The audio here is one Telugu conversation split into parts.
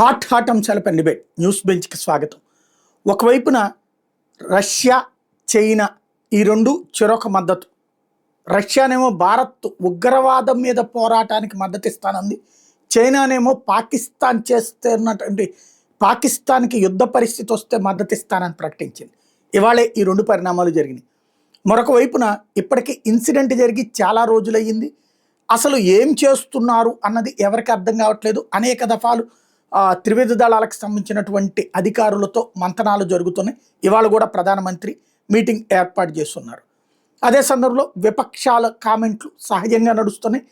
హాట్ అంశాలపై డిబేట్ న్యూస్ బెంచ్కి స్వాగతం. ఒకవైపున రష్యా, చైనా ఈ రెండు చెరొక మద్దతు. రష్యానేమో భారత్ ఉగ్రవాదం మీద పోరాటానికి మద్దతు ఇస్తానంది. చైనానేమో పాకిస్తాన్ చేస్తున్నటువంటి పాకిస్తాన్కి యుద్ధ పరిస్థితి వస్తే మద్దతు ఇస్తానని ప్రకటించింది. ఇవాళే ఈ రెండు పరిణామాలు జరిగినాయి. మరొక వైపున ఇప్పటికీ ఇన్సిడెంట్ జరిగి చాలా రోజులయ్యింది. అసలు ఏం చేస్తున్నారు అన్నది ఎవరికి అర్థం కావట్లేదు. అనేక దఫాలు త్రివిధ దళాలకు సంబంధించినటువంటి అధికారులతో మంతనాలు జరుగుతున్నాయి. ఇవాళ కూడా ప్రధానమంత్రి మీటింగ్ ఏర్పాటు చేస్తున్నారు. అదే సందర్భంలో విపక్షాల కామెంట్లు సహజంగా నడుస్తున్నాయి.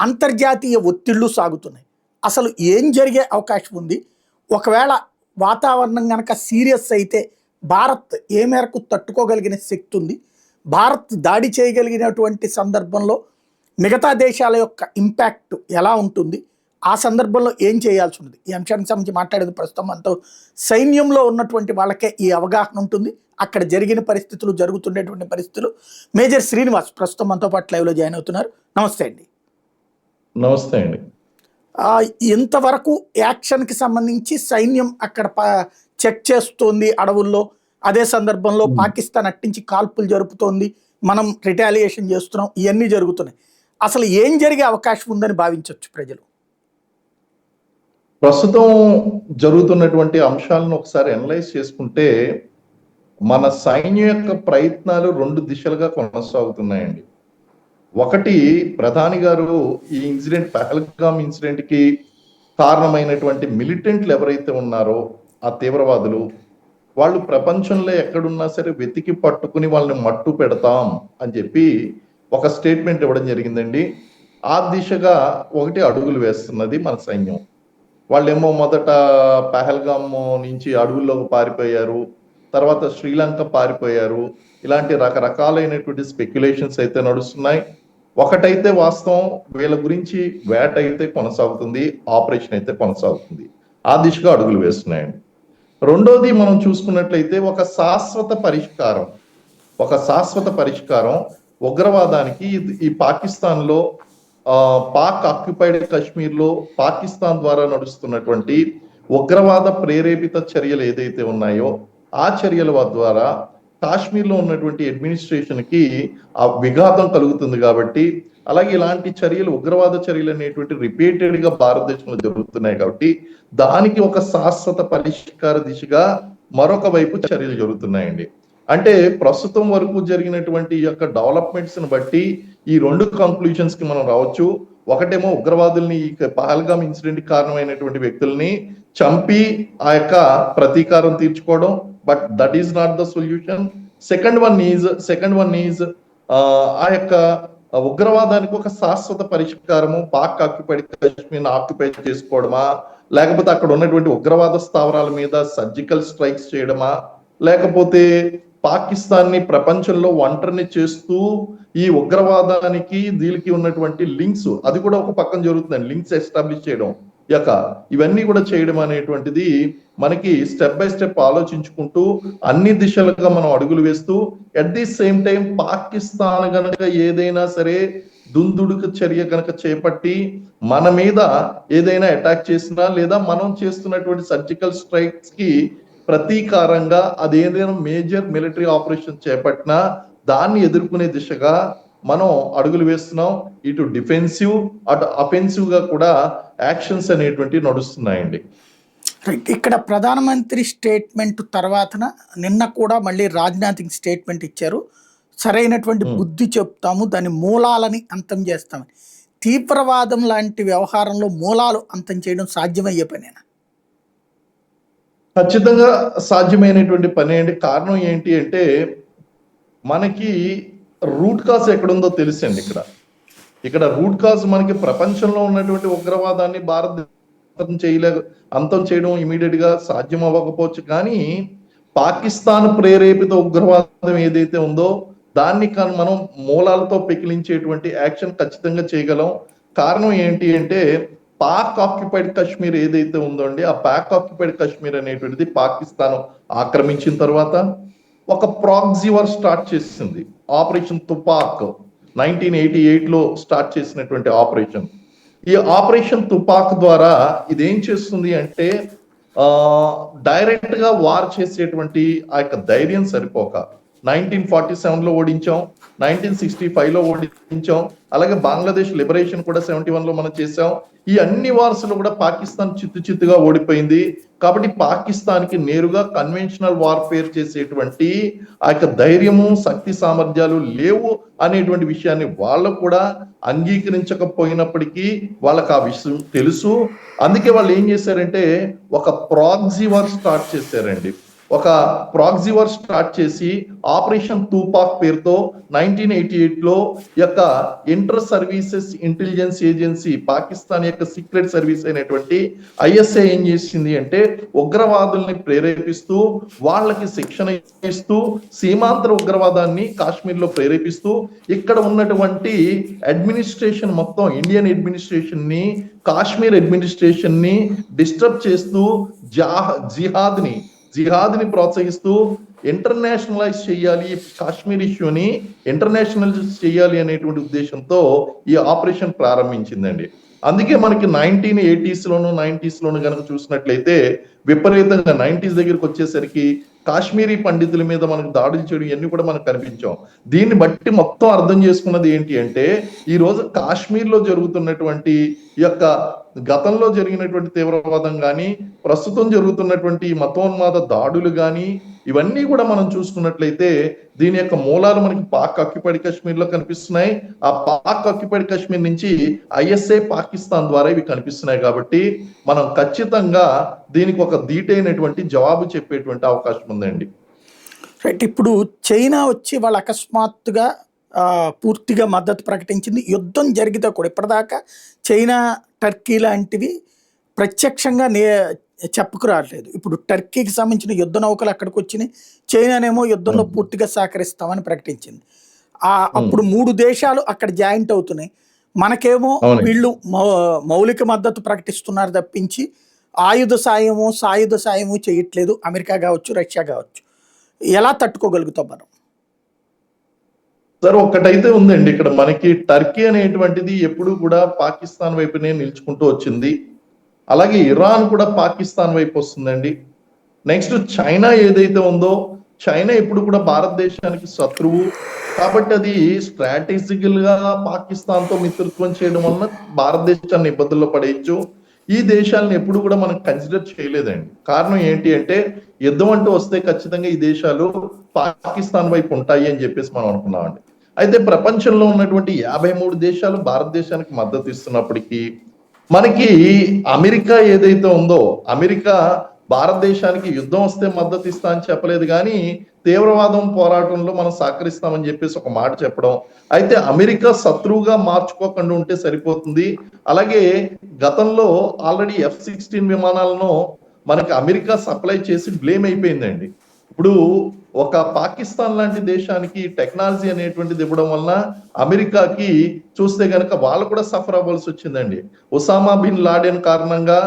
అంతర్జాతీయ ఒత్తిళ్లు సాగుతున్నాయి. అసలు ఏం జరిగే అవకాశం ఉంది? ఒకవేళ వాతావరణం కనుక సీరియస్ అయితే భారత్ ఏ మేరకు తట్టుకోగలిగిన శక్తి ఉంది? భారత్ దాడి చేయగలిగినటువంటి సందర్భంలో మిగతా దేశాల యొక్క ఇంపాక్ట్ ఎలా ఉంటుంది? ఆ సందర్భంలో ఏం చేయాల్సి ఉంటుంది? ఈ అంశానికి సంబంధించి మాట్లాడేది ప్రస్తుతం మనతో సైన్యంలో ఉన్నటువంటి వాళ్ళకే ఈ అవగాహన ఉంటుంది. అక్కడ జరిగిన పరిస్థితులు, జరుగుతుండేటువంటి పరిస్థితులు మేజర్ శ్రీనివాస్ ప్రస్తుతం మనతో పాటు లైవ్లో జాయిన్ అవుతున్నారు. నమస్తే అండి. నమస్తే అండి. ఇంతవరకు యాక్షన్కి సంబంధించి సైన్యం అక్కడ చెక్ చేస్తోంది అడవుల్లో. అదే సందర్భంలో పాకిస్తాన్ అట్టించి కాల్పులు జరుపుతోంది, మనం రిటాలియేషన్ చేస్తున్నాం, ఇవన్నీ జరుగుతున్నాయి. అసలు ఏం జరిగే అవకాశం ఉందని భావించవచ్చు ప్రజలు? ప్రస్తుతం జరుగుతున్నటువంటి అంశాలను ఒకసారి అనలైజ్ చేసుకుంటే మన సైన్యం యొక్క ప్రయత్నాలు రెండు దిశలుగా కొనసాగుతున్నాయండి. ఒకటి, ప్రధాని గారు ఈ ఇన్సిడెంట్, పహల్గామ్ ఇన్సిడెంట్ కి కారణమైనటువంటి మిలిటెంట్లు ఎవరైతే ఉన్నారో ఆ తీవ్రవాదులు, వాళ్ళు ప్రపంచంలో ఎక్కడున్నా సరే వెతికి పట్టుకుని వాళ్ళని మట్టు పెడతాం అని చెప్పి ఒక స్టేట్మెంట్ ఇవ్వడం జరిగిందండి. ఆ దిశగా ఒకటి అడుగులు వేస్తున్నది మన సైన్యం. వాళ్ళేమో మొదట పహల్గామ్ నుంచి అడవుల్లోకి పారిపోయారు, తర్వాత శ్రీలంక పారిపోయారు. ఇలాంటి రకరకాలైనటువంటి స్పెక్యులేషన్స్ అయితే నడుస్తున్నాయి. ఒకటైతే వాస్తవం, వీళ్ళ గురించి వేట అయితే కొనసాగుతుంది, ఆపరేషన్ అయితే కొనసాగుతుంది. ఆ దిశగా అడుగులు వేస్తున్నాయండి. రెండోది మనం చూసుకున్నట్లయితే ఒక శాశ్వత పరిష్కారం ఉగ్రవాదానికి ఈ పాకిస్తాన్లో, పాక్ ఆక్యుపైడ్ కాశ్మీర్లో పాకిస్తాన్ ద్వారా నడుస్తున్నటువంటి ఉగ్రవాద ప్రేరేపిత చర్యలు ఏదైతే ఉన్నాయో ఆ చర్యల ద్వారా కాశ్మీర్లో ఉన్నటువంటి అడ్మినిస్ట్రేషన్ కి ఆ విఘాతం కలుగుతుంది. కాబట్టి అలాగే ఇలాంటి చర్యలు, ఉగ్రవాద చర్యలు అనేటువంటి రిపీటెడ్ గా భారతదేశంలో జరుగుతున్నాయి. కాబట్టి దానికి ఒక శాశ్వత పరిష్కార దిశగా మరొక వైపు చర్యలు జరుగుతున్నాయండి. అంటే ప్రస్తుతం వరకు జరిగినటువంటి యొక్క డెవలప్మెంట్స్ ని బట్టి ఈ రెండు కంక్లూజన్స్ కి మనం రావచ్చు. ఒకటేమో ఉగ్రవాదుల్ని, ఈ పహల్గామ్ ఇన్సిడెంట్ కారణమైనటువంటి వ్యక్తుల్ని చంపి ఆ యొక్క ప్రతీకారం తీర్చుకోవడం, but that is not the solution. Second one is ఆ యొక్క ఉగ్రవాదానికి ఒక శాశ్వత పరిష్కారము పాక్ ఆక్యుపైడ్ కాశ్మీర్ ఆక్యుపై చేసుకోవడమా, లేకపోతే అక్కడ ఉన్నటువంటి ఉగ్రవాద స్థావరాల మీద సర్జికల్ స్ట్రైక్స్ చేయడమా, లేకపోతే పాకిస్తాన్ ని ప్రపంచంలో ఒంటరిని చేస్తూ ఈ ఉగ్రవాదానికి దీనికి ఉన్నటువంటి లింక్స్, అది కూడా ఒక పక్కన జరుగుతుందండి, లింక్స్ ఎస్టాబ్లిష్ చేయడం, ఇవన్నీ కూడా చేయడం అనేటువంటిది మనకి స్టెప్ బై స్టెప్ ఆలోచించుకుంటూ అన్ని దిశలుగా మనం అడుగులు వేస్తూ, at the same time Pakistan గనక ఏదైనా సరే దుందుడుకు చర్య కనుక చేపట్టి మన మీద ఏదైనా అటాక్ చేసినా, లేదా మనం చేస్తున్నటువంటి సర్జికల్ స్ట్రైక్స్ కి ప్రతీకారంగా అది ఏదైనా మేజర్ మిలిటరీ ఆపరేషన్ చేపట్టినా దాన్ని ఎదుర్కొనే దిశగా మనం అడుగులు వేస్తున్నాం. ఇటు డిఫెన్సివ్ అటు అఫెన్సివ్ గా కూడా యాక్షన్స్ అనేటువంటి నడుస్తున్నాయండి. ఇక్కడ ప్రధానమంత్రి స్టేట్మెంట్ తర్వాతన నిన్న కూడా మళ్ళీ రాజ్నాథ్ సింగ్ స్టేట్మెంట్ ఇచ్చారు. సరైనటువంటి బుద్ధి చెప్తాము, దాని మూలాలని అంతం చేస్తామని. తీవ్రవాదం లాంటి వ్యవహారంలో మూలాలు అంతం చేయడం సాధ్యమయ్యే పనేనా? ఖచ్చితంగా సాధ్యమైనటువంటి పని అండి. కారణం ఏంటి అంటే మనకి రూట్ కాజ్ ఎక్కడుందో తెలుసండి. ఇక్కడ రూట్ కాజ్ మనకి ప్రపంచంలో ఉన్నటువంటి ఉగ్రవాదాన్ని భారతదేశం అంతం చేయడం ఇమీడియట్ గా సాధ్యం అవ్వకపోవచ్చు, కానీ పాకిస్తాన్ ప్రేరేపిత ఉగ్రవాదం ఏదైతే ఉందో దాన్ని మనం మూలాలతో పెకిలించేటువంటి యాక్షన్ ఖచ్చితంగా చేయగలం. కారణం ఏంటి అంటే పాక్ ఆక్యుపైడ్ కాశ్మీర్ ఏదైతే ఉందో అండి, ఆ పాక్ ఆక్యుపైడ్ కాశ్మీర్ అనేటువంటిది పాకిస్తాన్ ఆక్రమించిన తర్వాత ఒక ప్రాక్సీ వార్ స్టార్ట్ చేసింది. ఆపరేషన్ తుపాక్ 1988లో స్టార్ట్ చేసినటువంటి ఆపరేషన్. ఈ ఆపరేషన్ తుపాక్ ద్వారా ఇదేం చేస్తుంది అంటే డైరెక్ట్ గా వార్ చేసేటువంటి ఆ యొక్క ధైర్యం సరిపోక 1947లో ఓడించాం, 1965లో ఓడించాం, అలాగే బంగ్లాదేశ్ లిబరేషన్ కూడా 71లో మనం చేసాం. ఈ అన్ని వార్స్ లో కూడా పాకిస్తాన్ చిత్తుగా ఓడిపోయింది. కాబట్టి పాకిస్తాన్ కి నేరుగా కన్వెన్షనల్ వార్ఫేర్ చేసేటువంటి ఆ యొక్క ధైర్యము, శక్తి సామర్థ్యాలు లేవు అనేటువంటి విషయాన్ని వాళ్ళు కూడా అంగీకరించకపోయినప్పటికీ వాళ్ళకి ఆ విషయం తెలుసు. అందుకే వాళ్ళు ఏం చేశారంటే ఒక ప్రాక్సీ వార్ స్టార్ట్ చేశారండి. ఒక ప్రాక్సీ వార్ స్టార్ట్ చేసి ఆపరేషన్ తూపాక్ పేరుతో 1988లో యొక్క inter services intelligence agency, Pakistan యొక్క సీక్రెట్ సర్వీస్ అయినటువంటి ఐఎస్ఐ ఏం చేసింది అంటే ఉగ్రవాదుల్ని ప్రేరేపిస్తూ వాళ్ళకి శిక్షణ ఇస్తూ సీమాంతర ఉగ్రవాదాన్ని కాశ్మీర్ లో ప్రేరేపిస్తూ ఇక్కడ ఉన్నటువంటి అడ్మినిస్ట్రేషన్ మొత్తం ఇండియన్ అడ్మినిస్ట్రేషన్ ని, కాశ్మీర్ అడ్మినిస్ట్రేషన్ ని డిస్టర్బ్ చేస్తూ జిహాద్ని ప్రోత్సహిస్తూ ఇంటర్నేషనలైజ్ చేయాలి, కాశ్మీర్ ఇష్యూని ఇంటర్నేషనలైజ్ చేయాలి అనేటువంటి ఉద్దేశంతో ఈ ఆపరేషన్ ప్రారంభించిందండి. అందుకే మనకి 1980s లోను 90s లోను కనుక చూసినట్లయితే విపరీతంగా 90s దగ్గరికి వచ్చేసరికి కాశ్మీరీ పండితుల మీద మనకు దాడులు చేయడం ఇవన్నీ కూడా మనకు కనిపించాం. దీన్ని బట్టి మొత్తం అర్థం చేసుకున్నది ఏంటి అంటే ఈ రోజు కాశ్మీర్ లో జరుగుతున్నటువంటి ఈ యొక్క గతంలో జరిగినటువంటి తీవ్రవాదం కానీ, ప్రస్తుతం జరుగుతున్నటువంటి మతోన్మాద దాడులు కానీ, ఇవన్నీ కూడా మనం చూసుకున్నట్లయితే దీని యొక్క మూలాలు మనకి పాక్ ఆక్యుపైడ్ కాశ్మీర్ లో కనిపిస్తున్నాయి. ఆ పాక్ ఆక్యుపైడ్ కాశ్మీర్ నుంచి ఐఎస్ఐ పాకిస్తాన్ ద్వారా ఇవి కనిపిస్తున్నాయి. కాబట్టి మనం ఖచ్చితంగా దీనికి ఒక ధీటైనటువంటి జవాబు చెప్పేటువంటి అవకాశం ఉందండి. రైట్. ఇప్పుడు చైనా వచ్చి వాళ్ళు అకస్మాత్తుగా పూర్తిగా మద్దతు ప్రకటించింది. యుద్ధం జరిగితే కూడా ఇప్పటిదాకా చైనా, టర్కీ లాంటివి ప్రత్యక్షంగా చెప్పుకు రావట్లేదు. ఇప్పుడు టర్కీకి సంబంధించిన యుద్ధ నౌకలు అక్కడికి వచ్చినాయి. చైనానేమో యుద్ధంలో పూర్తిగా సహకరిస్తామని ప్రకటించింది. అప్పుడు 3 దేశాలు అక్కడ జాయింట్ అవుతున్నాయి. మనకేమో వీళ్ళు మౌలిక మద్దతు ప్రకటిస్తున్నారు తప్పించి ఆయుధ సాయుధ సాయము చేయట్లేదు. అమెరికా కావచ్చు, రష్యా కావచ్చు. ఎలా తట్టుకోగలుగుతాం మనం? సార్ ఒక్కటైతే ఉందండి, ఇక్కడ మనకి టర్కీ అనేటువంటిది ఎప్పుడు కూడా పాకిస్తాన్ వైపునే నిలుచుకుంటూ వచ్చింది. అలాగే ఇరాన్ కూడా పాకిస్తాన్ వైపు వస్తుందండి. నెక్స్ట్ చైనా ఏదైతే ఉందో, చైనా ఎప్పుడు కూడా భారతదేశానికి శత్రువు. కాబట్టి అది స్ట్రాటజికల్ గా పాకిస్తాన్ తో మిత్రత్వం చేయడం వలన భారతదేశాన్ని ఇబ్బందుల్లో పడేయచ్చు. ఈ దేశాలను ఎప్పుడు కూడా మనం కన్సిడర్ చేయలేదండి. కారణం ఏంటి అంటే యుద్ధం అంటూ వస్తే ఖచ్చితంగా ఈ దేశాలు పాకిస్తాన్ వైపు ఉంటాయి అని చెప్పేసి మనం అనుకున్నామండి. అయితే ప్రపంచంలో ఉన్నటువంటి 53 దేశాలు భారతదేశానికి మద్దతు ఇస్తున్నప్పటికీ మనకి అమెరికా ఏదైతే ఉందో, అమెరికా భారతదేశానికి యుద్ధం వస్తే మద్దతు ఇస్తా అని చెప్పలేదు, కానీ తీవ్రవాదం పోరాటంలో మనం సహకరిస్తామని చెప్పేసి ఒక మాట చెప్పడం. అయితే అమెరికా శత్రువుగా మార్చుకోకుండా ఉంటే సరిపోతుంది. అలాగే గతంలో ఆల్రెడీ F-16 విమానాలను మనకి అమెరికా సప్లై చేసి బ్లేమ్ అయిపోయిందండి. ఇప్పుడు ఒక పాకిస్తాన్ లాంటి దేశానికి టెక్నాలజీ అనేటువంటిది ఇవ్వడం వలన అమెరికాకి చూస్తే గనక వాళ్ళు కూడా సఫర్ అవ్వాల్సి వచ్చిందండి. ఒసామా బిన్ లాడెన్ కారణంగా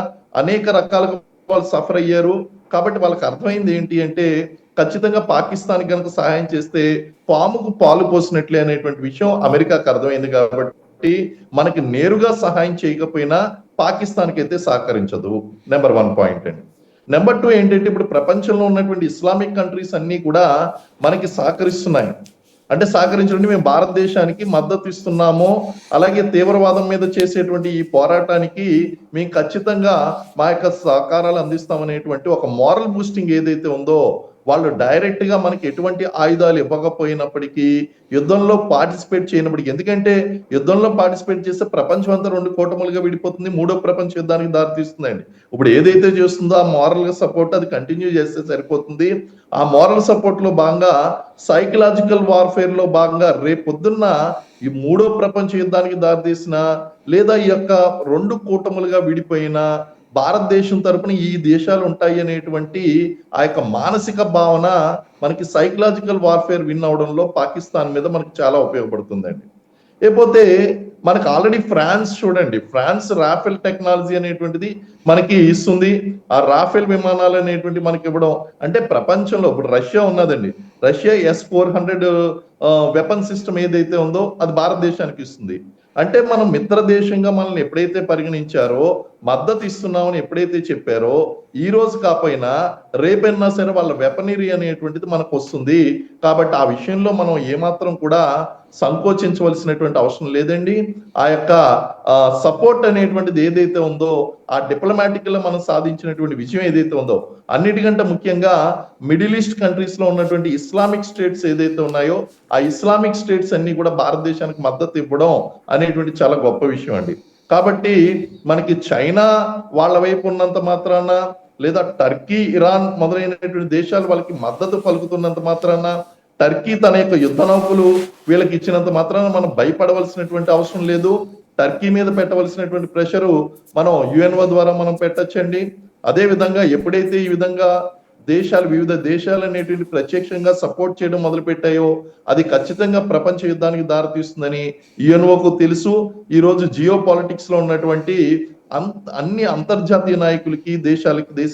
అనేక రకాలుగా వాళ్ళు సఫర్ అయ్యారు. కాబట్టి వాళ్ళకి అర్థమైంది ఏంటి అంటే ఖచ్చితంగా పాకిస్తాన్ కనుక సహాయం చేస్తే పాముకు పాలు పోసినట్లే అనేటువంటి విషయం అమెరికాకు అర్థమైంది. కాబట్టి మనకి నేరుగా సహాయం చేయకపోయినా పాకిస్తాన్కి అయితే సహకరించదు. నెంబర్ 1 పాయింట్ అండి. నెంబర్ 2 ఏంటంటే ఇప్పుడు ప్రపంచంలో ఉన్నటువంటి ఇస్లామిక్ కంట్రీస్ అన్ని కూడా మనకి సహకరిస్తున్నాయి. అంటే సహకరించడం మేము భారతదేశానికి మద్దతు ఇస్తున్నాము, అలాగే తీవ్రవాదం మీద చేసేటువంటి ఈ పోరాటానికి మేము ఖచ్చితంగా మా యొక్క సహకారాలు అందిస్తామనేటువంటి ఒక మోరల్ బూస్టింగ్ ఏదైతే ఉందో, వాళ్ళు డైరెక్ట్ గా మనకి ఎటువంటి ఆయుధాలు ఇవ్వకపోయినప్పటికీ, యుద్ధంలో పార్టిసిపేట్ చేయనప్పటికీ, ఎందుకంటే యుద్ధంలో పార్టిసిపేట్ చేస్తే ప్రపంచం అంతా 2 కూటములుగా విడిపోతుంది, 3వ ప్రపంచ యుద్ధానికి దారితీస్తుందండి. ఇప్పుడు ఏదైతే చేస్తుందో ఆ మోరల్ సపోర్ట్ అది కంటిన్యూ చేస్తే సరిపోతుంది. ఆ మోరల్ సపోర్ట్ లో భాగంగా సైకలాజికల్ వార్ఫేర్ లో భాగంగా రేపొద్దున్న ఈ 3వ ప్రపంచ యుద్ధానికి దారితీసిన లేదా ఈ యొక్క 2 కూటములుగా విడిపోయిన భారతదేశం తరపున ఈ దేశాలు ఉంటాయి అనేటువంటి ఆ యొక్క మానసిక భావన మనకి సైకలాజికల్ వార్ఫేర్ విన్ అవడంలో పాకిస్తాన్ మీద మనకి చాలా ఉపయోగపడుతుందండి. లేకపోతే మనకి ఆల్రెడీ ఫ్రాన్స్ చూడండి, ఫ్రాన్స్ రాఫెల్ టెక్నాలజీ అనేటువంటిది మనకి ఇస్తుంది. ఆ రాఫెల్ విమానాలు అనేటువంటి మనకి ఇవ్వడం అంటే ప్రపంచంలో ఇప్పుడు రష్యా ఉన్నదండి, రష్యా S-400 వెపన్ సిస్టమ్ ఏదైతే ఉందో అది భారతదేశానికి ఇస్తుంది. అంటే మనం మిత్ర దేశంగా మనల్ని ఎప్పుడైతే పరిగణించారో, మద్దతు ఇస్తున్నామని ఎప్పుడైతే చెప్పారో, ఈ రోజు కాపోయినా రేపైనా సరే వాళ్ళ వెపనరీ అనేటువంటిది మనకు వస్తుంది. కాబట్టి ఆ విషయంలో మనం ఏమాత్రం కూడా సంకోచించవలసినటువంటి అవసరం లేదండి. ఆ యొక్క సపోర్ట్ అనేటువంటిది ఏదైతే ఉందో, ఆ డిప్లొమాటిక్ గా మనం సాధించినటువంటి విజయం ఏదైతే ఉందో, అన్నిటికంటే ముఖ్యంగా మిడిల్ ఈస్ట్ కంట్రీస్ లో ఉన్నటువంటి ఇస్లామిక్ స్టేట్స్ ఏదైతే ఉన్నాయో, ఆ ఇస్లామిక్ స్టేట్స్ అన్ని కూడా భారతదేశానికి మద్దతు ఇవ్వడం అనేటువంటి చాలా గొప్ప విషయం అండి. కాబట్టి మనకి చైనా వాళ్ళ వైపు ఉన్నంత మాత్రాన, లేదా టర్కీ, ఇరాన్ మొదలైనటువంటి దేశాలు వాళ్ళకి మద్దతు పలుకుతున్నంత మాత్రాన, టర్కీ తన యొక్క యుద్ధ నౌకలు వీళ్ళకి ఇచ్చినంత మాత్రాన మనం భయపడవలసినటువంటి అవసరం లేదు. టర్కీ మీద పెట్టవలసినటువంటి ప్రెషరు మనం యుఎన్ఓ ద్వారా మనం పెట్టచ్చండి. అదే విధంగా ఎప్పుడైతే ఈ విధంగా వివిధ దేశాలు అనేటువంటి ప్రత్యక్షంగా సపోర్ట్ చేయడం మొదలు పెట్టాయో, అది ఖచ్చితంగా ప్రపంచ యుద్ధానికి దారితీస్తుందని యుఎన్ఓకు తెలుసు. ఈ రోజు జియో పాలిటిక్స్ లో ఉన్నటువంటి అన్ని అంతర్జాతీయ నాయకులకి, దేశ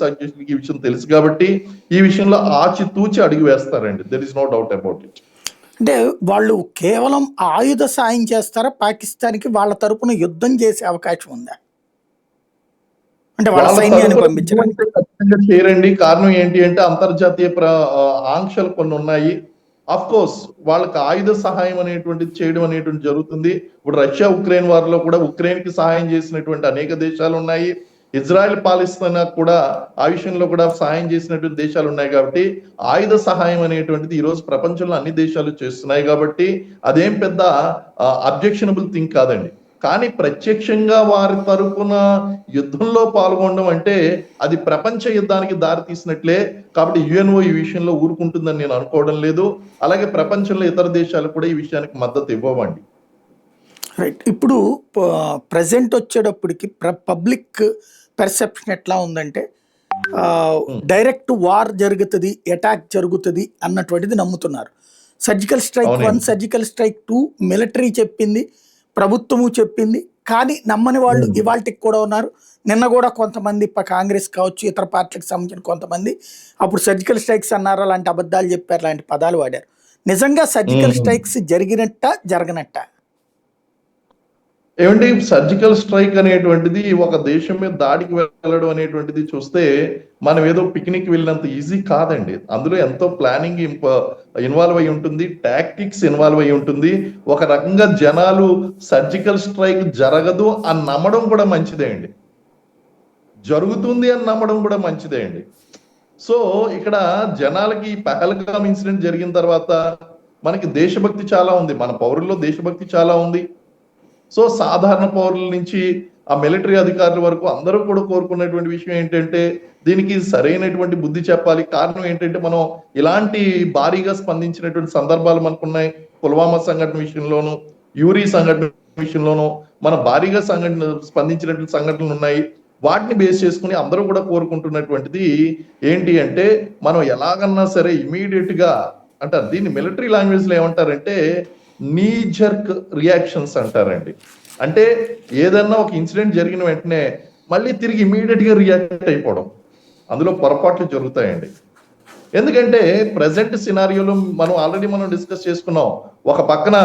అధ్యక్షులకి ఈ విషయం తెలుసు కాబట్టి ఈ విషయంలో ఆచితూచి అడుగు వేస్తారండి. There is no doubt about it. అంటే వాళ్ళు కేవలం ఆయుధ సాయం చేస్తారా పాకిస్తాన్కి? వాళ్ళ తరపున యుద్ధం చేసే అవకాశం ఉందా? అంటే వాళ్ళ వాళ్ళ సైన్యాన్ని తరపున పంపించడానికి ఖచ్చితంగా చేయరండి. కారణం ఏంటి అంటే అంతర్జాతీయ ఆంక్షలు కొన్ని ఉన్నాయి. అఫ్ కోర్స్ వాళ్ళకి ఆయుధ సహాయం అనేటువంటిది చేయడం అనేటువంటి జరుగుతుంది. ఇప్పుడు రష్యా ఉక్రెయిన్ వారిలో కూడా ఉక్రెయిన్ కి సహాయం చేసినటువంటి అనేక దేశాలు ఉన్నాయి. ఇజ్రాయెల్ పాలిస్తాన్ కూడా ఆ విషయంలో కూడా సహాయం చేసినటువంటి దేశాలు ఉన్నాయి. కాబట్టి ఆయుధ సహాయం అనేటువంటిది ఈ రోజు ప్రపంచంలో అన్ని దేశాలు చేస్తున్నాయి. కాబట్టి అదేం పెద్ద అబ్జెక్షనబుల్ థింగ్ కాదండి. కానీ ప్రత్యక్షంగా వారి తరపున యుద్ధంలో పాల్గొనడం అంటే అది ప్రపంచ యుద్ధానికి దారి తీసినట్లే. కాబట్టి యుఎన్ఓ ఈ విషయంలో ఊరుకుంటుందని నేను అనుకోవడం లేదు. అలాగే ప్రపంచంలో ఇతర దేశాలు కూడా ఈ విషయానికి మద్దతు ఇవ్వవండి. రైట్. ఇప్పుడు ప్రజెంట్ వచ్చేటప్పటికి పబ్లిక్ పెర్సెప్షన్ ఎట్లా ఉందంటే డైరెక్ట్ వార్ జరుగుతుంది, అటాక్ జరుగుతుంది అన్నటువంటిది నమ్ముతున్నారు. Surgical strike 1, surgical strike 2 military చెప్పింది, ప్రభుత్వము చెప్పింది. కానీ నమ్మని వాళ్ళు ఇవాళకి కూడా ఉన్నారు. నిన్న కూడా కొంతమంది కాంగ్రెస్ కావచ్చు, ఇతర పార్టీలకు సంబంధించిన కొంతమంది అప్పుడు సర్జికల్ స్ట్రైక్స్ అన్నారు, అలాంటి అబద్ధాలు చెప్పారు, అలాంటి పదాలు వాడారు. నిజంగా సర్జికల్ స్ట్రైక్స్ జరిగినట్ట జరగనట్ట? ఏమంటే సర్జికల్ స్ట్రైక్ అనేటువంటిది ఒక దేశం మీద దాడికి వెళ్ళడం అనేటువంటిది చూస్తే మనం ఏదో పిక్నిక్ వెళ్ళినంత ఈజీ కాదండి. అందులో ఎంతో ప్లానింగ్ ఇన్వాల్వ్ అయి ఉంటుంది, టాక్టిక్స్ ఇన్వాల్వ్ అయి ఉంటుంది. ఒక రకంగా జనాలు సర్జికల్ స్ట్రైక్ జరగదు అని నమ్మడం కూడా మంచిదే అండి, జరుగుతుంది అని నమ్మడం కూడా మంచిదే అండి. సో ఇక్కడ జనాలకి పహల్గామ్ ఇన్సిడెంట్ జరిగిన తర్వాత మనకి దేశభక్తి చాలా ఉంది, మన పౌరుల్లో దేశభక్తి చాలా ఉంది. సో సాధారణ పౌరుల నుంచి ఆ మిలిటరీ అధికారుల వరకు అందరూ కూడా కోరుకున్నటువంటి విషయం ఏంటంటే దీనికి సరైనటువంటి బుద్ధి చెప్పాలి. కారణం ఏంటంటే మనం ఇలాంటి భారీగా స్పందించినటువంటి సందర్భాలు మనకున్నాయి. పుల్వామా సంఘటన విషయంలోను, యూరీ సంఘటన విషయంలోను మన భారీగా స్పందించినటువంటి సంఘటనలు ఉన్నాయి. వాటిని బేస్ చేసుకుని అందరూ కూడా కోరుకుంటున్నటువంటిది ఏంటి అంటే మనం ఎలాగన్నా సరే ఇమీడియట్ గా అంటారు, దీన్ని మిలిటరీ లాంగ్వేజ్ లో ఏమంటారంటే నీ జర్క్ రియాక్షన్స్ అంటారండి. అంటే ఏదన్నా ఒక ఇన్సిడెంట్ జరిగిన వెంటనే మళ్ళీ తిరిగి ఇమీడియట్ గా రియాక్ట్ అయిపోవడం, అందులో పొరపాట్లు జరుగుతాయండి. ఎందుకంటే ప్రజెంట్ సినారియోలో మనం డిస్కస్ చేసుకున్నాం. ఒక పక్కన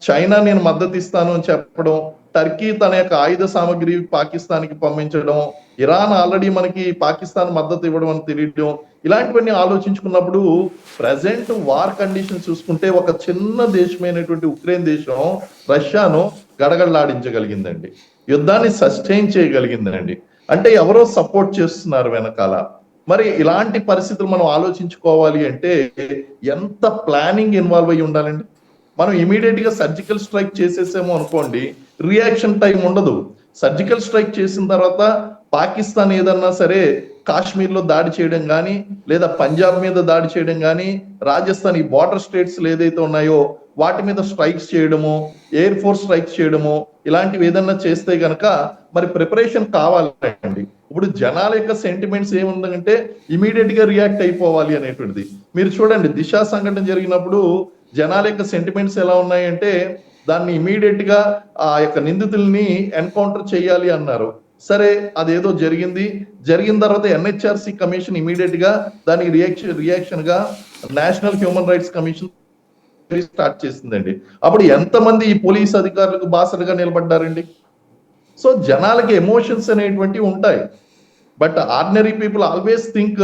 చైనా నేను మద్దతు ఇస్తాను అని చెప్పడం, టర్కీ తన యొక్క ఆయుధ సామగ్రి పాకిస్తాన్కి పంపించడం, ఇరాన్ ఆల్రెడీ మనకి పాకిస్తాన్ మద్దతు ఇవ్వడం అని తెలియడం, ఇలాంటివన్నీ ఆలోచించుకున్నప్పుడు ప్రజెంట్ వార్ కండిషన్ చూసుకుంటే ఒక చిన్న దేశమైనటువంటి ఉక్రెయిన్ దేశం రష్యాను గడగడలాడించగలిగిందండి, యుద్ధాన్ని సస్టైన్ చేయగలిగిందండి. అంటే ఎవరో సపోర్ట్ చేస్తున్నారు వెనకాల. మరి ఇలాంటి పరిస్థితులు మనం ఆలోచించుకోవాలి అంటే ఎంత ప్లానింగ్ ఇన్వాల్వ్ అయ్యి ఉండాలండి. మనం ఇమీడియట్ గా సర్జికల్ స్ట్రైక్ చేసేసాము అనుకోండి, రియాక్షన్ టైం ఉండదు. సర్జికల్ స్ట్రైక్ చేసిన తర్వాత పాకిస్తాన్ ఏదన్నా సరే కాశ్మీర్ లో దాడి చేయడం కానీ, లేదా పంజాబ్ మీద దాడి చేయడం కానీ, రాజస్థాన్ ఈ బార్డర్ స్టేట్స్ ఏదైతే ఉన్నాయో వాటి మీద స్ట్రైక్స్ చేయడము, ఎయిర్ ఫోర్స్ స్ట్రైక్స్ చేయడము, ఇలాంటివి ఏదన్నా చేస్తే గనక మరి ప్రిపరేషన్ కావాలండి. ఇప్పుడు జనాల యొక్క సెంటిమెంట్స్ ఏముందంటే ఇమీడియట్ గా రియాక్ట్ అయిపోవాలి అనేటువంటిది. మీరు చూడండి దిశ సంఘటన జరిగినప్పుడు జనాల యొక్క సెంటిమెంట్స్ ఎలా ఉన్నాయంటే దాన్ని ఇమీడియట్ గా ఆ యొక్క నిందితుల్ని ఎన్కౌంటర్ చేయాలి అన్నారు. సరే అదేదో జరిగిన తర్వాత ఎన్హెచ్ఆర్సి కమిషన్ ఇమీడియట్ గా దానికి రియాక్షన్ గా national human rights commission start చేసిందండి. అప్పుడు ఎంతమంది ఈ పోలీస్ అధికారులకు బాసటగా నిలబడ్డారండి? సో జనాలకి ఎమోషన్స్ అనేటువంటివి ఉంటాయి. But ordinary people always think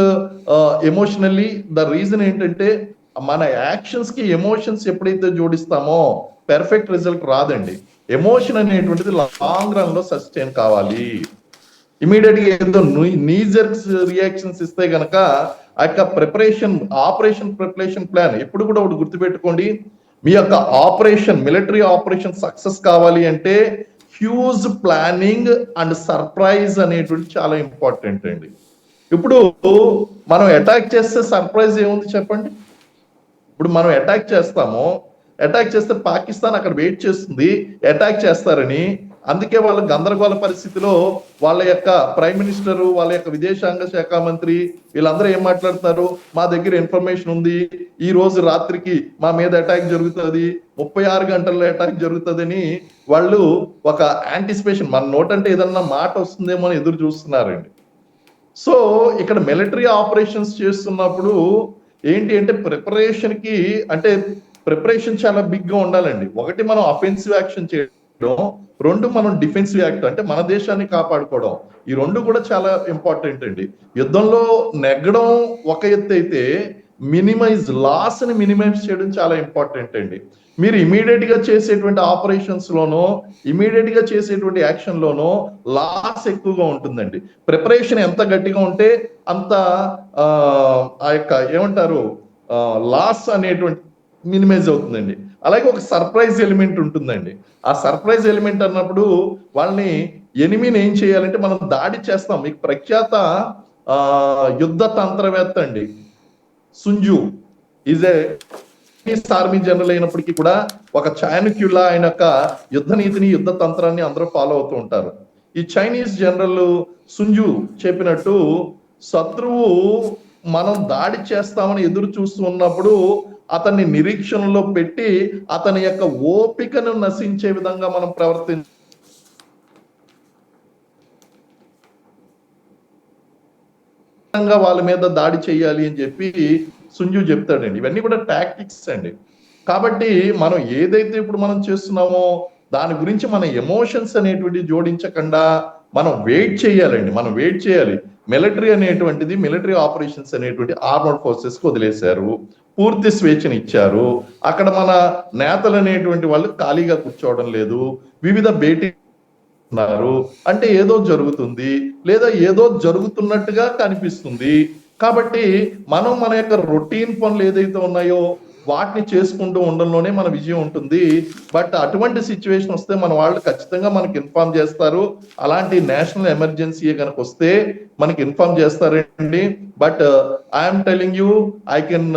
emotionally. The reason ఏంటంటే మన యాక్షన్స్ కి ఎమోషన్స్ ఎప్పుడైతే జోడిస్తామో పెర్ఫెక్ట్ రిజల్ట్ రాదండి. ఎమోషన్ అనేటువంటిది లాంగ్ రన్ లో సస్టైన్ కావాలి. ఇమీడియట్ గా ఏదో నీజర్స్ రియాక్షన్స్ ఇస్తే గనక ఆ యొక్క ఆపరేషన్ ప్రిపరేషన్ ప్లాన్ ఎప్పుడు కూడా ఒకటి గుర్తుపెట్టుకోండి. మీ యొక్క మిలిటరీ ఆపరేషన్ సక్సెస్ కావాలి అంటే హ్యూజ్ ప్లానింగ్ అండ్ సర్ప్రైజ్ అనేటువంటి చాలా ఇంపార్టెంట్ అండి. ఇప్పుడు మనం అటాక్ చేస్తే సర్ప్రైజ్ ఏముంది చెప్పండి? ఇప్పుడు మనం అటాక్ చేస్తే పాకిస్తాన్ అక్కడ వెయిట్ చేస్తుంది అటాక్ చేస్తారని. అందుకే వాళ్ళ గందరగోళ పరిస్థితిలో వాళ్ళ యొక్క ప్రైమ్ మినిస్టర్, వాళ్ళ యొక్క విదేశాంగ శాఖ మంత్రి వీళ్ళందరూ ఏం మాట్లాడుతున్నారు? మా దగ్గర ఇన్ఫర్మేషన్ ఉంది, ఈ రోజు రాత్రికి మా మీద అటాక్ జరుగుతుంది, 36 గంటల్లో అటాక్ జరుగుతుందని వాళ్ళు ఒక యాంటిసిపేషన్, మన నోటంటే ఏదన్నా మాట వస్తుందేమో అని ఎదురు చూస్తున్నారండి. సో ఇక్కడ మిలిటరీ ఆపరేషన్స్ చేస్తున్నప్పుడు ఏంటి అంటే ప్రిపరేషన్ చాలా బిగ్ గా ఉండాలండి. ఒకటి మనం అఫెన్సివ్ యాక్షన్ చేయడం, రెండు మనం డిఫెన్సివ్ యాక్ట్ అంటే మన దేశాన్ని కాపాడుకోవడం. ఈ రెండు కూడా చాలా ఇంపార్టెంట్ అండి. యుద్ధంలో నెగ్గడం ఒక ఎత్తు అయితే లాస్ ని మినిమైజ్ చేయడం చాలా ఇంపార్టెంట్ అండి. మీరు ఇమీడియట్ గా చేసేటువంటి ఆపరేషన్స్ లోనో ఇమీడియట్ గా చేసేటువంటి యాక్షన్ లోనో లాస్ ఎక్కువగా ఉంటుందండి. ప్రిపరేషన్ ఎంత గట్టిగా ఉంటే అంత ఆ యొక్క ఏమంటారు లాస్ అనేటువంటి మినిమైజ్ అవుతుందండి. అలాగే ఒక సర్ప్రైజ్ ఎలిమెంట్ ఉంటుందండి. ఆ సర్ప్రైజ్ ఎలిమెంట్ అన్నప్పుడు వాళ్ళని ఎనిమిని ఏం చేయాలంటే మనం దాడి చేస్తాం. మీకు ప్రఖ్యాత యుద్ధ తంత్రవేత్త అండి సుంజు ఈజ్ ఏ ఆర్మీ జనరల్ అయినప్పటికీ కూడా ఒక చాణక్యులా ఆయన యొక్క యుద్ధ నీతిని, యుద్ధ తంత్రాన్ని అందరూ ఫాలో అవుతూ ఉంటారు. ఈ చైనీస్ జనరల్ సుంజు చెప్పినట్టు శత్రువు మనం దాడి చేస్తామని ఎదురు చూస్తూ ఉన్నప్పుడు అతన్ని నిరీక్షణలో పెట్టి అతని యొక్క ఓపికను నశించే విధంగా మనం వాళ్ళ మీద దాడి చేయాలి అని చెప్పి సుంజు చెప్తాడండి. ఇవన్నీ కూడా టాక్టిక్స్ అండి. కాబట్టి మనం ఏదైతే ఇప్పుడు మనం చేస్తున్నామో దాని గురించి మన ఎమోషన్స్ అనేటువంటి జోడించకుండా మనం వెయిట్ చేయాలి. మిలిటరీ ఆపరేషన్స్ అనేటువంటి ఆర్మర్డ్ ఫోర్సెస్ కి వదిలేశారు, పూర్తి స్వేచ్ఛను ఇచ్చారు. అక్కడ మన నేతలు అనేటువంటి వాళ్ళు ఖాళీగా కూర్చోవడం లేదు, వివిధ భేటీ అంటే ఏదో జరుగుతుంది లేదా ఏదో జరుగుతున్నట్టుగా కనిపిస్తుంది. కాబట్టి మనం మన యొక్క రొటీన్ పనులు ఏదైతే ఉన్నాయో వాటిని చేసుకుంటూ ఉండడంలోనే మన విజయం ఉంటుంది. బట్ అటువంటి సిచ్యువేషన్ వస్తే మన వాళ్ళు ఖచ్చితంగా మనకి ఇన్ఫార్మ్ చేస్తారు. అలాంటి నేషనల్ ఎమర్జెన్సీ కనుక వస్తే మనకి ఇన్ఫార్మ్ చేస్తారండి. But I'm telling you, I can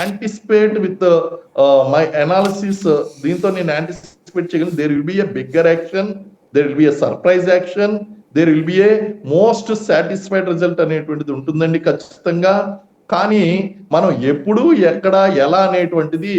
anticipate with my analysis. దీంతో నేను యాంటిసిపేట్ చేయగలను. There will be a bigger action, there will be a surprise action, there will be a most satisfied result అనేటువంటిది ఉంటుందండి ఖచ్చితంగా. కానీ మనం ఎప్పుడు ఎక్కడ ఎలా అనేటువంటిది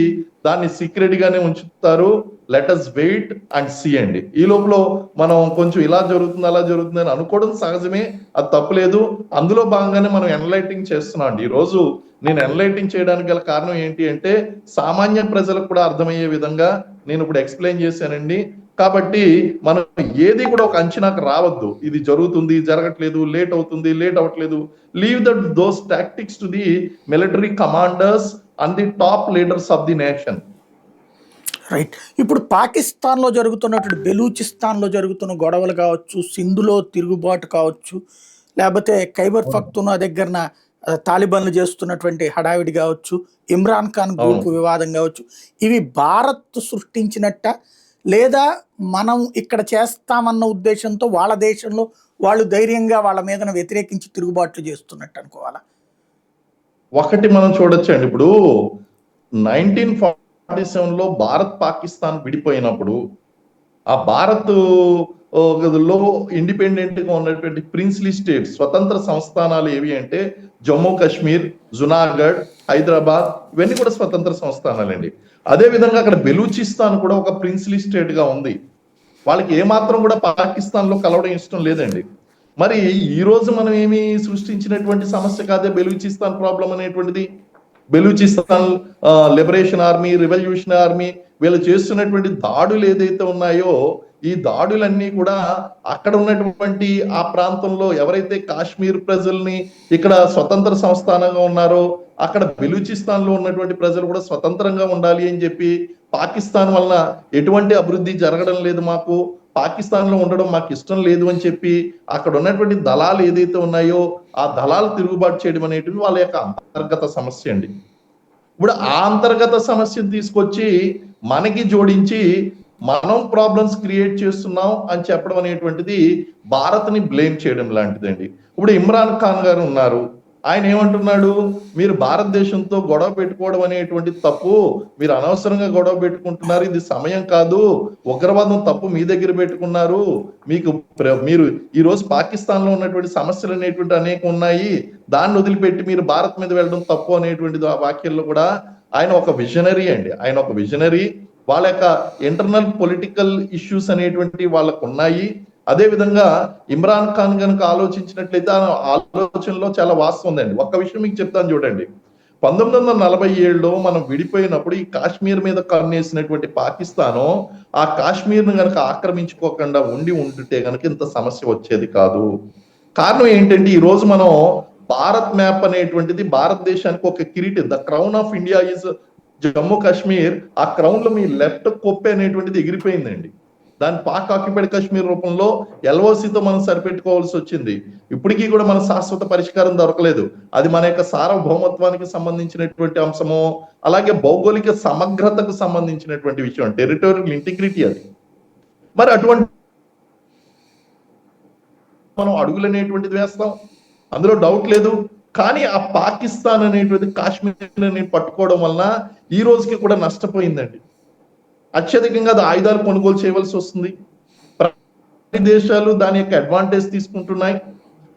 దాన్ని సీక్రెట్ గానే ఉంచుతారు. Let us wait and see అండి. ఈ లోపల మనం కొంచెం ఇలా జరుగుతుంది అలా జరుగుతుంది అని అనుకోవడం సహజమే, అది తప్పులేదు. అందులో భాగంగానే మనం ఎన్లైటింగ్ చేస్తున్నాం అండి. ఈ రోజు నేను ఎన్లైటింగ్ చేయడానికి గల కారణం ఏంటి అంటే సామాన్య ప్రజలకు కూడా అర్థమయ్యే విధంగా నేను ఇప్పుడు ఎక్స్ప్లెయిన్ చేశానండి. కాబట్టి మనం ఏది కూడా ఒక అంచనాకు రావద్దు. ఇది జరుగుతుంది, జరగట్లేదు, లేట్ అవుతుంది, లేట్ అవ్వట్లేదు. Leave those tactics to the military commanders and the top leaders of the nation. Right. ఇప్పుడు పాకిస్తాన్లో జరుగుతున్నటువంటి బెలూచిస్తాన్లో జరుగుతున్న గొడవలు కావచ్చు, సింధులో తిరుగుబాటు కావచ్చు, లేకపోతే ఖైబర్ పఖ్తూనా దగ్గరన తాలిబాన్లు చేస్తున్నటువంటి హడావిడి కావచ్చు, ఇమ్రాన్ ఖాన్ గ్రూప్ వివాదం కావచ్చు, ఇవి భారత్ సృష్టించినట్ట లేదా మనం ఇక్కడ చేస్తామన్న ఉద్దేశంతో వాళ్ళ దేశంలో వాళ్ళు ధైర్యంగా వాళ్ళ మీద వ్యతిరేకించి తిరుగుబాట్లు చేస్తున్నట్టు అనుకోవాలా? ఒకటి మనం చూడొచ్చండి. ఇప్పుడు 1947లో భారత్ పాకిస్తాన్ విడిపోయినప్పుడు ఆ భారత్ లో ఇండిపెండెంట్ గా ఉన్నటువంటి ప్రిన్స్లీ స్టేట్స్, స్వతంత్ర సంస్థానాలు ఏవి అంటే జమ్మూ కాశ్మీర్, జునాగఢ్, హైదరాబాద్, ఇవన్నీ కూడా స్వతంత్ర సంస్థానాలండి. అదే విధంగా అక్కడ బెలూచిస్తాన్ కూడా ఒక ప్రిన్స్లీ స్టేట్ గా ఉంది. వాళ్ళకి ఏమాత్రం కూడా పాకిస్తాన్ లో కలవడం ఇష్టం లేదండి. మరి ఈ రోజు మనం ఏమి సృష్టించినటువంటి సమస్య కాదే బెలూచిస్తాన్ ప్రాబ్లం అనేటువంటిది. Balochistan liberation army, revolution army వీళ్ళు చేస్తున్నటువంటి దాడులు ఏదైతే ఉన్నాయో ఈ దాడులన్నీ కూడా అక్కడ ఉన్నటువంటి ఆ ప్రాంతంలో ఎవరైతే కాశ్మీర్ ప్రజల్ని ఇక్కడ స్వతంత్ర సంస్థానంగా ఉన్నారో అక్కడ బెలూచిస్తాన్ లో ఉన్నటువంటి ప్రజలు కూడా స్వతంత్రంగా ఉండాలి అని చెప్పి పాకిస్తాన్ వలన ఎటువంటి అభివృద్ధి జరగడం లేదు, మాకు పాకిస్తాన్ లో ఉండడం మాకు ఇష్టం లేదు అని చెప్పి అక్కడ ఉన్నటువంటి దళాలు ఏదైతే ఉన్నాయో ఆ దళాలు తిరుగుబాటు చేయడం అనేటివి వాళ్ళ యొక్క అంతర్గత సమస్య అండి. ఇప్పుడు ఆ అంతర్గత సమస్యను తీసుకొచ్చి మనకి జోడించి మనం ప్రాబ్లమ్స్ క్రియేట్ చేస్తున్నాం అని చెప్పడం అనేటువంటిది భారత్ ని బ్లేమ్ చేయడం లాంటిదండి. ఇప్పుడు ఇమ్రాన్ ఖాన్ గారు ఉన్నారు, ఆయన ఏమంటున్నాడు, మీరు భారతదేశంతో గొడవ పెట్టుకోవడం అనేటువంటి తప్పు, మీరు అనవసరంగా గొడవ పెట్టుకుంటున్నారు, ఇది సమయం కాదు, ఉగ్రవాదం తప్పు మీ దగ్గర పెట్టుకున్నారు, మీరు ఈ రోజు పాకిస్తాన్ లో ఉన్నటువంటి సమస్యలు అనేటువంటి అనేక ఉన్నాయి, దాన్ని వదిలిపెట్టి మీరు భారత్ మీద వెళ్ళడం తప్పు అనేటువంటి ఆ వాక్యాల్లో కూడా ఆయన ఒక విజనరీ అండి. ఆయన ఒక విజనరీ. వాళ్ళ యొక్క ఇంటర్నల్ పొలిటికల్ ఇష్యూస్ అనేటువంటి వాళ్ళకు ఉన్నాయి. అదే విధంగా ఇమ్రాన్ ఖాన్ కనుక ఆలోచించినట్లయితే ఆ ఆలోచనలో చాలా వాస్తవం ఉందండి. ఒక్క విషయం మీకు చెప్తాను చూడండి. 1947లో మనం విడిపోయినప్పుడు ఈ కాశ్మీర్ మీద కన్నేసినటువంటి పాకిస్తాను ఆ కాశ్మీర్ ను గనక ఆక్రమించుకోకుండా ఉంటే గనక ఇంత సమస్య వచ్చేది కాదు. కారణం ఏంటంటే ఈ రోజు మనం భారత్ మ్యాప్ అనేటువంటిది భారతదేశానికి ఒక కిరీటం, the crown of India is Jammu Kashmir. ఆ క్రౌన్ లో మీ లెఫ్ట్ కొప్పే అనేటువంటిది ఎగిరిపోయిందండి. దాని పాక్ ఆక్యుపైడ్ కాశ్మీర్ రూపంలో ఎల్ఓసితో మనం సరిపెట్టుకోవాల్సి వచ్చింది. ఇప్పటికీ కూడా మన శాశ్వత పరిష్కారం దొరకలేదు. అది మన యొక్క సార్వభౌమత్వానికి సంబంధించినటువంటి అంశము, అలాగే భౌగోళిక సమగ్రతకు సంబంధించినటువంటి విషయం, టెరిటోరియల్ ఇంటిగ్రిటీ అది. మరి అటువంటి మనం అడుగులు అనేటువంటిది వేస్తాం, అందులో డౌట్ లేదు. కానీ ఆ పాకిస్తాన్ అనేటువంటి కాశ్మీర్ పట్టుకోవడం వలన ఈ రోజుకి కూడా నష్టపోయిందండి. అత్యధికంగా అది ఆయుధాలు కొనుగోలు చేయవలసి వస్తుంది. దేశాలు దాని యొక్క అడ్వాంటేజ్ తీసుకుంటున్నాయి.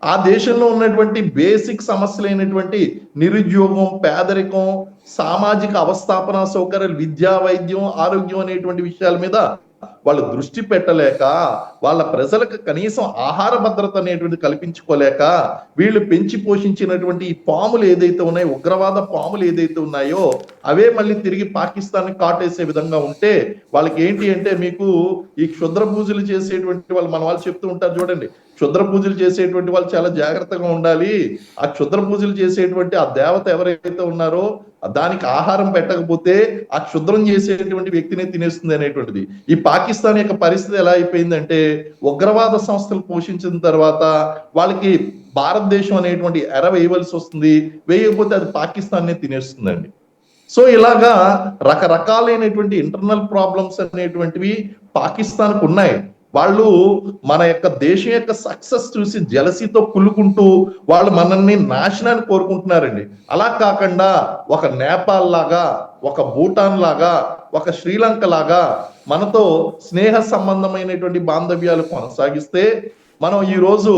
ఆ దేశంలో ఉన్నటువంటి బేసిక్ సమస్యలైనటువంటి నిరుద్యోగం, పేదరికం, సామాజిక అవస్థాపన సౌకర్యాలు, విద్యా, వైద్యం, ఆరోగ్యం అనేటువంటి విషయాల మీద వాళ్ళు దృష్టి పెట్టలేక, వాళ్ళ ప్రజలకు కనీసం ఆహార భద్రత అనేటువంటి కల్పించుకోలేక, వీళ్ళు పెంచి పోషించినటువంటి ఈ పాములు ఏదైతే ఉన్నాయో, ఉగ్రవాద పాములు ఏదైతే ఉన్నాయో అవే మళ్ళీ తిరిగి పాకిస్తాన్ కాటేసే విధంగా ఉంటే వాళ్ళకి ఏంటి అంటే, మీకు ఈ క్షుద్ర పూజలు చేసేటువంటి వాళ్ళు మన వాళ్ళు చెప్తూ ఉంటారు చూడండి, క్షుద్ర పూజలు చేసేటువంటి వాళ్ళు చాలా జాగ్రత్తగా ఉండాలి, ఆ క్షుద్ర పూజలు చేసేటువంటి ఆ దేవత ఎవరైతే ఉన్నారో దానికి ఆహారం పెట్టకపోతే ఆ క్షుద్రం చేసేటువంటి వ్యక్తిని తినేస్తుంది అనేటువంటిది. ఈ పాకిస్తాన్ యొక్క పరిస్థితి ఎలా అయిపోయిందంటే, ఉగ్రవాద సంస్థలు పోషించిన తర్వాత వాళ్ళకి భారతదేశం అనేటువంటి ఎర వేయవలసి వస్తుంది, వేయకపోతే అది పాకిస్తాన్నే తినేస్తుందండి. సో ఇలాగా రకరకాలైనటువంటి ఇంటర్నల్ ప్రాబ్లమ్స్ అనేటువంటివి పాకిస్తాన్కు ఉన్నాయి. వాళ్ళు మన యొక్క దేశం యొక్క సక్సెస్ చూసి జలసీతో కుళ్ళుకుంటూ వాళ్ళు మనల్ని నాశనాన్ని కోరుకుంటున్నారండి. అలా కాకుండా ఒక నేపాల్ లాగా, ఒక భూటాన్ లాగా, ఒక శ్రీలంక లాగా మనతో స్నేహ సంబంధమైనటువంటి బాంధవ్యాలు కొనసాగిస్తే మనం ఈ రోజు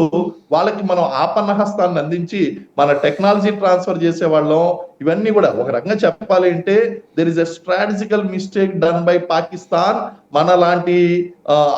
వాళ్ళకి మనం ఆపన్నహస్తాన్ని అందించి మన టెక్నాలజీ ట్రాన్స్ఫర్ చేసేవాళ్ళం. ఇవన్నీ కూడా ఒక రకంగా చెప్పాలి అంటే there is a strategical mistake done by Pakistan. మన లాంటి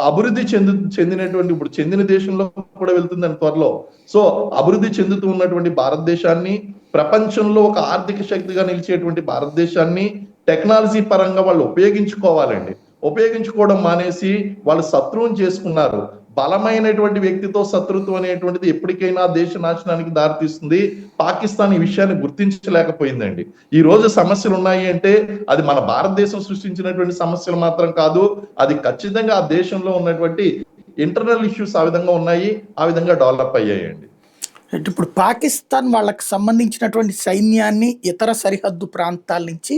అభివృద్ధి చెందినటువంటి, ఇప్పుడు చెందిన దేశంలో కూడా వెళ్తుందని త్వరలో. సో అభివృద్ధి చెందుతూ ఉన్నటువంటి భారతదేశాన్ని, ప్రపంచంలో ఒక ఆర్థిక శక్తిగా నిలిచేటువంటి భారతదేశాన్ని టెక్నాలజీ పరంగా వాళ్ళు ఉపయోగించుకోవాలండి. ఉపయోగించుకోవడం మానేసి వాళ్ళు శత్రువుని చేసుకున్నారు. బలమైనటువంటి వ్యక్తితో శత్రుత్వం అనేటువంటిది ఎప్పటికైనా దేశ నాశనానికి దారితీస్తుంది. పాకిస్తాన్ ఈ విషయాన్ని గుర్తించలేకపోయిందండి. ఈ రోజు సమస్యలు ఉన్నాయి అంటే అది మన భారతదేశం సృష్టించినటువంటి సమస్యలు మాత్రం కాదు, అది ఖచ్చితంగా ఆ దేశంలో ఉన్నటువంటి ఇంటర్నల్ ఇష్యూస్ ఆ విధంగా ఉన్నాయి, ఆ విధంగా డెవలప్ అయ్యాయండి. ఇప్పుడు పాకిస్తాన్ వాళ్ళకి సంబంధించినటువంటి సైన్యాన్ని ఇతర సరిహద్దు ప్రాంతాల నుంచి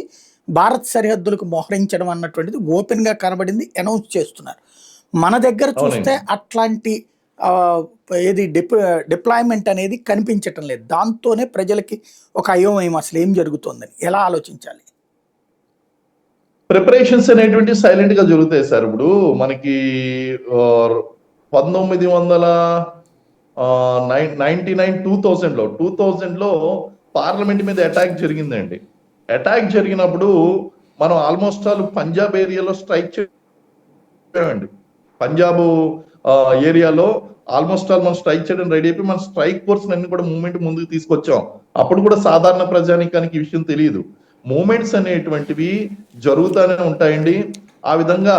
భారత్ సరిహద్దులకు మోహరించడం అన్నటువంటిది ఓపెన్ గా కనబడింది, అనౌన్స్ చేస్తున్నారు. మన దగ్గర చూస్తే అట్లాంటి ఏది డిప్లాయ్మెంట్ అనేది కనిపించటం లేదు. దాంతోనే ప్రజలకి ఒక అయోమయం, అసలు ఏం జరుగుతుందని ఎలా ఆలోచించాలి. ప్రిపరేషన్స్ అనేటువంటి సైలెంట్ గా జరుగుతాయి సార్. ఇప్పుడు మనకి 2000లో పార్లమెంట్ మీద అటాక్ జరిగిందండి. అటాక్ జరిగినప్పుడు మనం ఆల్మోస్ట్ ఆల్ పంజాబ్ ఏరియాలో స్ట్రైక్ చేయండి. పంజాబ్ ఏరియాలో ఆల్మోస్ట్ ఆల్ మనం స్ట్రైక్ చేయడం రెడీ అయిపోయి మన స్ట్రైక్ ఫోర్స్ అన్ని కూడా మూవ్మెంట్ ముందుకు తీసుకొచ్చాం. అప్పుడు కూడా సాధారణ ప్రజానికానికి ఈ విషయం తెలియదు. మూమెంట్స్ అనేటువంటివి జరుగుతూనే ఉంటాయండి. ఆ విధంగా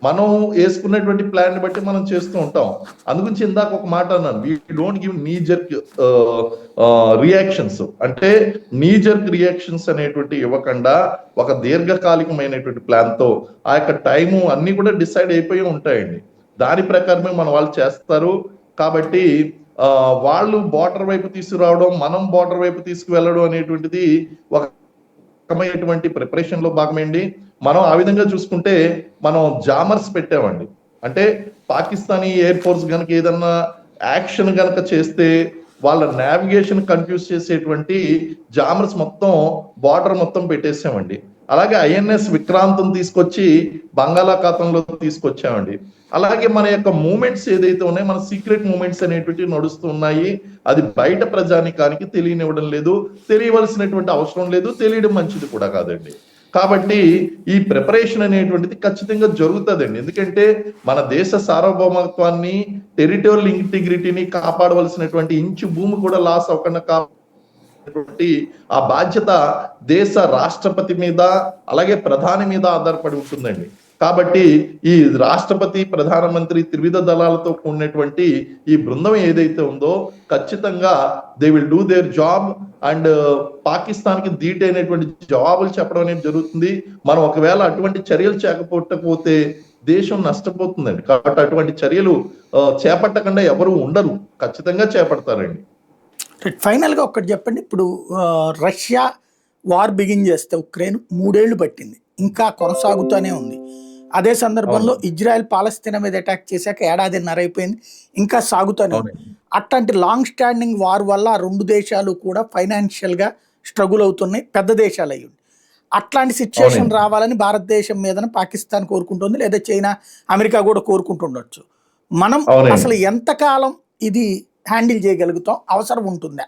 మనం వేసుకున్నటువంటి ప్లాన్ బట్టి మనం చేస్తూ ఉంటాం. అందుగురించి ఇందాక ఒక మాట అన్నాను, వీ డోంట్ గివ్ నీ జర్క్ రియాక్షన్స్. అంటే నీ జర్క్ రియాక్షన్స్ అనేటువంటి ఇవ్వకుండా ఒక దీర్ఘకాలికమైనటువంటి ప్లాన్ తో ఆ యొక్క టైము అన్ని కూడా డిసైడ్ అయిపోయి ఉంటాయండి. దాని ప్రకారమే మన వాళ్ళు చేస్తారు. కాబట్టి వాళ్ళు బార్డర్ వైపు తీసుకురావడం, మనం బార్డర్ వైపు తీసుకువెళ్ళడం అనేటువంటిది ఒక రకమైనటువంటి ప్రిపరేషన్ లో భాగమేండి. మనం ఆ విధంగా చూసుకుంటే మనం జామర్స్ పెట్టామండి. అంటే పాకిస్తానీ ఎయిర్ ఫోర్స్ కనుక ఏదన్నా యాక్షన్ కనుక చేస్తే వాళ్ళ నావిగేషన్ కన్ఫ్యూజ్ చేసేటువంటి జామర్స్ మొత్తం బార్డర్ మొత్తం పెట్టేసామండి. అలాగే ఐఎన్ఎస్ విక్రాంతం తీసుకొచ్చి బంగాళాఖాతంలో తీసుకొచ్చామండి. అలాగే మన యొక్క మూమెంట్స్ ఏదైతే ఉన్నాయో మన సీక్రెట్ మూమెంట్స్ అనేటువంటి నడుస్తున్నాయి. అది బయట ప్రజానికానికి తెలియనివ్వడం లేదు, తెలియవలసినటువంటి అవసరం లేదు, తెలియడం మంచిది కూడా కాదండి. కాబట్టి ఈ ప్రిపరేషన్ అనేటువంటిది ఖచ్చితంగా జరుగుతుందండి. ఎందుకంటే మన దేశ సార్వభౌమత్వాన్ని, టెరిటోరియల్ ఇంటిగ్రిటీని కాపాడవలసినటువంటి ఇంచు భూమి కూడా లాస్ అవ్వకుండా ఆ బాధ్యత దేశ రాష్ట్రపతి మీద అలాగే ప్రధాని మీద ఆధారపడి ఉంటుందండి. కాబట్టి ఈ రాష్ట్రపతి, ప్రధానమంత్రి త్రివిధ దళాలతో కూడినటువంటి ఈ బృందం ఏదైతే ఉందో ఖచ్చితంగా they will do their job and Pakistan కి ధీటైనటువంటి జవాబులు చెప్పడం అనేది జరుగుతుంది. మనం ఒకవేళ అటువంటి చర్యలు చేపట్టకపోతే దేశం నష్టపోతుందండి. కాబట్టి అటువంటి చర్యలు చేపట్టకుండా ఎవరు ఉండరు, ఖచ్చితంగా చేపడతారండి. ఫైనల్ గా ఒక్కటి చెప్పండి. ఇప్పుడు రష్యా వార్ బిగిన్ చేస్తే ఉక్రెయిన్ 3 ఏళ్లు పట్టింది, ఇంకా కొనసాగుతూనే ఉంది. అదే సందర్భంలో ఇజ్రాయెల్ పాలస్తీనా మీద అటాక్ చేశాక 1.5 అయిపోయింది, ఇంకా సాగుతూనే ఉంది. అట్లాంటి లాంగ్ స్టాండింగ్ వార్ వల్ల ఆ 2 దేశాలు కూడా ఫైనాన్షియల్ గా స్ట్రగుల్ అవుతున్నాయి, పెద్ద దేశాలు అయ్యి. అట్లాంటి సిచ్యుయేషన్ రావాలని భారతదేశం మీద పాకిస్తాన్ కోరుకుంటుంది, లేదా చైనా, అమెరికా కూడా కోరుకుంటుండొచ్చు. మనం అసలు ఎంతకాలం ఇది హ్యాండిల్ చేయగలుగుతాం, అవసరం ఉంటుందా?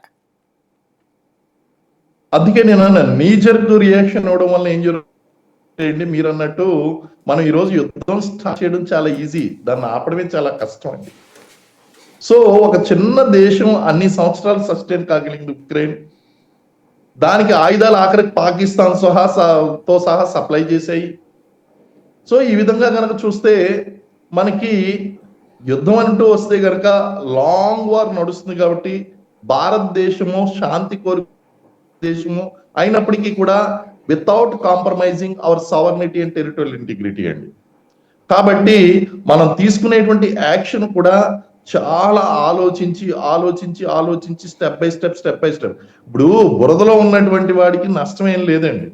అందుకే నేను అన్నాను, నీ జర్క్ రియాక్షన్ అవడం వల్ల ఏం జరుగుతుంది. మీరు అన్నట్టు మనం ఈరోజు యుద్ధం స్టార్ట్ చేయడం చాలా ఈజీ, దాన్ని ఆపడమే చాలా కష్టం అండి. సో ఒక చిన్న దేశం అన్ని సంవత్సరాలు సస్టైన్ కాగలిగింది ఉక్రెయిన్. దానికి ఆయుధాలు ఆఖరికి పాకిస్తాన్ సహా సప్లై చేశాయి. సో ఈ విధంగా కనుక చూస్తే మనకి యుద్ధం అంటూ వస్తే గనక లాంగ్ వార్ నడుస్తుంది. కాబట్టి భారతదేశము శాంతి కోరు దేశము అయినప్పటికీ కూడా without compromising our sovereignty and territorial integrity అండి. కాబట్టి మనం తీసుకునేటువంటి యాక్షన్ కూడా చాలా ఆలోచించి స్టెప్ బై స్టెప్. ఇప్పుడు బురదలో ఉన్నటువంటి వాడికి నష్టం ఏం లేదండి,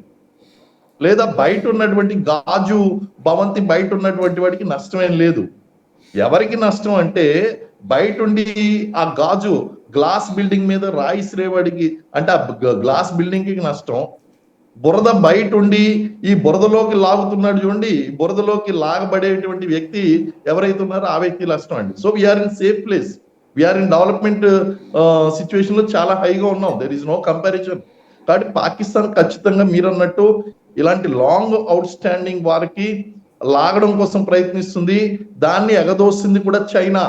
లేదా బయట ఉన్నటువంటి గాజు భవంతి బయట ఉన్నటువంటి వాడికి నష్టం ఏం లేదు. ఎవరికి నష్టం అంటే బయటుండి ఆ గాజు గ్లాస్ బిల్డింగ్ మీద రాయిసిరేవాడికి, అంటే ఆ గ్లాస్ బిల్డింగ్ కి నష్టం. బురద బయట ఉండి ఈ బురదలోకి లాగుతున్నాడు చూడండి, బురదలోకి లాగబడేటువంటి వ్యక్తి ఎవరైతే ఉన్నారో ఆ వ్యక్తి నష్టం అండి. So we're in safe place, we're in development situation లో చాలా హైగా ఉన్నాం, దెర్ ఈస్ నో కంపారిజన్. కాబట్టి పాకిస్తాన్ ఖచ్చితంగా మీరు అన్నట్టు ఇలాంటి లాంగ్ అవుట్ స్టాండింగ్ వారికి లాగడం కోసం ప్రయత్నిస్తుంది. దాన్ని ఎగదోస్తుంది కూడా చైనా,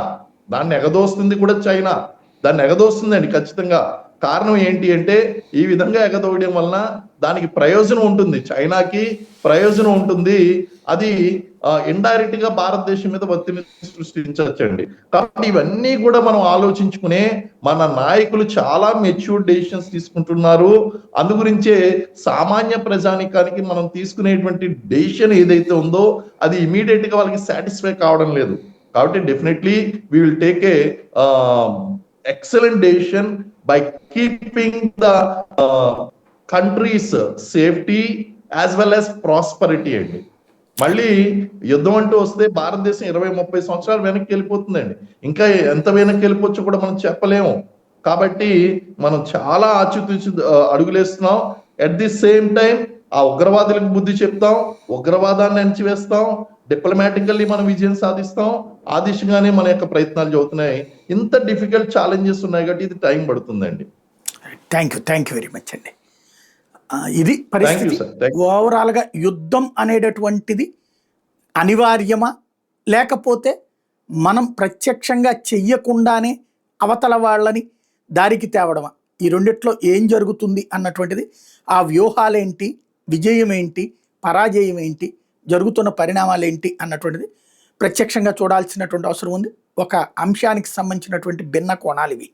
దాన్ని ఎగదోస్తుందండి ఖచ్చితంగా. కారణం ఏంటి అంటే ఈ విధంగా ఎగదోయడం వలన దానికి ప్రయోజనం ఉంటుంది, చైనాకి ప్రయోజనం ఉంటుంది. అది ఇండైరెక్ట్ గా భారతదేశం మీద ఒత్తిడిని సృష్టించవచ్చండి. కాబట్టి ఇవన్నీ కూడా మనం ఆలోచించుకునే మన నాయకులు చాలా మెచ్యూర్డ్ డెసిషన్స్ తీసుకుంటున్నారు. అందు గురించే సామాన్య ప్రజానికానికి మనం తీసుకునేటువంటి డెసిషన్ ఏదైతే ఉందో అది ఇమీడియట్ గా వాళ్ళకి సాటిస్ఫై కావడం లేదు. కాబట్టి definitely we will take a excellent decision by keeping the country's safety as well as prosperity అండి. మళ్ళీ యుద్ధం అంటూ వస్తే భారతదేశం 20-30 సంవత్సరాలు వెనక్కి వెళ్ళిపోతుందండి. ఇంకా ఎంత వెనక్కి వెళ్ళిపోవచ్చు కూడా మనం చెప్పలేము. కాబట్టి మనం చాలా ఆచితూచి అడుగులేస్తున్నాం. అట్ ది సేమ్ టైం ఆ ఉగ్రవాదులకు బుద్ధి చెప్తాం, ఉగ్రవాదాన్ని అణచివేస్తాం, డిప్లొమాటికల్లీ మనం విజయం సాధిస్తాం. ఆ దిశగానే మన యొక్క ప్రయత్నాలు జరుగుతున్నాయి. ఇంత డిఫికల్ట్ ఛాలెంజెస్ ఉన్నాయి కాబట్టి ఇది టైం పడుతుందండి. థ్యాంక్ యూ వెరీ మచ్ అండి. ఇది పరిస్థితి. ఓవరాల్గా యుద్ధం అనేటటువంటిది అనివార్యమా, లేకపోతే మనం ప్రత్యక్షంగా చెయ్యకుండానే అవతల వాళ్ళని దారికి తేవడమా? ఈ రెండిట్లో ఏం జరుగుతుంది అన్నటువంటిది, ఆ వ్యూహాలేంటి, విజయం ఏంటి, పరాజయం ఏంటి, జరుగుతున్న పరిణామాలు ఏంటి అన్నటువంటిది ప్రత్యక్షంగా చూడాల్సినటువంటి అవసరం ఉంది. ఒక అంశానికి సంబంధించినటువంటి భిన్న కోణాలు ఇవి.